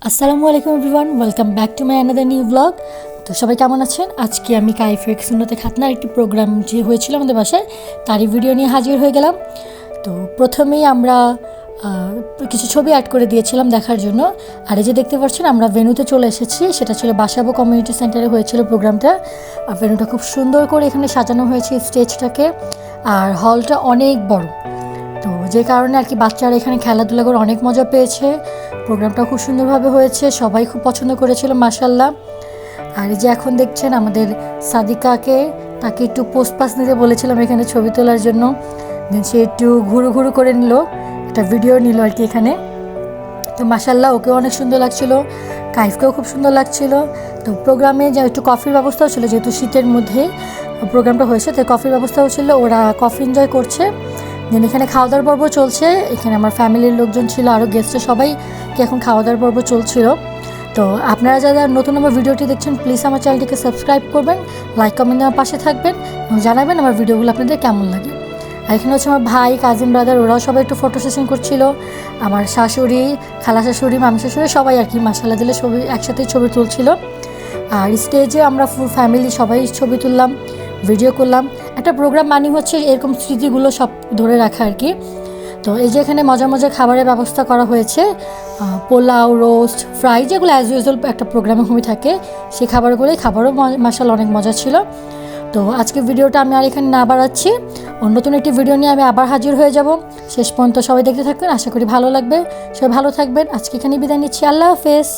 আসসালামু আলাইকুম everyone, welcome back to my another new blog. তো সবাই কেমন আছেন? আজকে আমি কাইফের সুন্নতে খাতনার একটি প্রোগ্রাম যে হয়েছিল আমাদের বাসায় তারই ভিডিও নিয়ে হাজির হয়ে গেলাম। তো প্রথমেই আমরা কিছু ছবি অ্যাড করে দিয়েছিলাম দেখার জন্য। আর এই যে দেখতে পাচ্ছেন আমরা ভেন্যুতে চলে এসেছি, সেটা ছিল বাসাবো কমিউনিটি সেন্টারে হয়েছিল প্রোগ্রামটা। আর ভেন্যুটা খুব সুন্দর করে এখানে সাজানো হয়েছে স্টেজটাকে, আর হলটা অনেক বড়। তো যে কারণে আর কি বাচ্চারা এখানে খেলাধুলা করে অনেক মজা পেয়েছে। প্রোগ্রামটা খুব সুন্দরভাবে হয়েছে, সবাই খুব পছন্দ করেছিল মাশাল্লাহ। আর এই যে এখন দেখছেন আমাদের সাদিকাকে, তাকে একটু পোস্ট পাস নিতে বলেছিলাম এখানে ছবি তোলার জন্য। দেন সে একটু ঘুরু ঘুরু করে নিল, একটা ভিডিও নিল আর কি এখানে। তো মাশাল্লাহ ওকেও অনেক সুন্দর লাগছিল, কাইফকেও খুব সুন্দর লাগছিল। তো প্রোগ্রামে যে একটু কফির ব্যবস্থাও ছিল, যেহেতু শীতের মধ্যে প্রোগ্রামটা হয়েছে তাই কফির ব্যবস্থাও ছিল, ওরা কফি এনজয় করছে। দেন এখানে খাওয়া দাওয়ার পর্ব চলছে, এখানে আমার ফ্যামিলির লোকজন ছিল, আরও গেস্টে সবাইকে এখন খাওয়া দাওয়ার পর্ব চলছিল। তো আপনারা যারা নতুন আমার ভিডিওটি দেখছেন প্লিজ আমার চ্যানেলটিকে সাবস্ক্রাইব করবেন, লাইক কমেন্ট আমার পাশে থাকবেন এবং জানাবেন আমার ভিডিওগুলো আপনাদের কেমন লাগে। আর এখানে হচ্ছে আমার ভাই, কাজিন ব্রাদার, ওরাও সবাই একটু ফটো সেশন করছিল। আমার শাশুড়ি, খালা শাশুড়ি, মামি শাশুড়ি সবাই আর কি মাশাআল্লাহ দিলে ছবি একসাথেই ছবি তুলছিল। আর স্টেজে আমরা ফুল ফ্যামিলি সবাই ছবি তুললাম, ভিডিও করলাম। একটা প্রোগ্রাম মানে হচ্ছে এরকম স্মৃতিগুলো সব ধরে রাখা আর কি। তো এই যে এখানে মজার মজার খাবারের ব্যবস্থা করা হয়েছে, পোলাও, রোস্ট, ফ্রাই, যেগুলো অ্যাজ ইউজুয়াল একটা প্রোগ্রামে খুবই থাকে সেই খাবারগুলোই। খাবারও মাশাআল্লাহ অনেক মজা ছিল। তো আজকে ভিডিওটা আমি আর এখানে না বাড়াচ্ছি, নতুন একটি ভিডিও নিয়ে আমি আবার হাজির হয়ে যাব। শেষ পর্যন্ত সবাই দেখতে থাকবেন, আশা করি ভালো লাগবে। সবাই ভালো থাকবেন, আজকে এখানে বিদায় নিচ্ছি, আল্লাহ হাফেজ।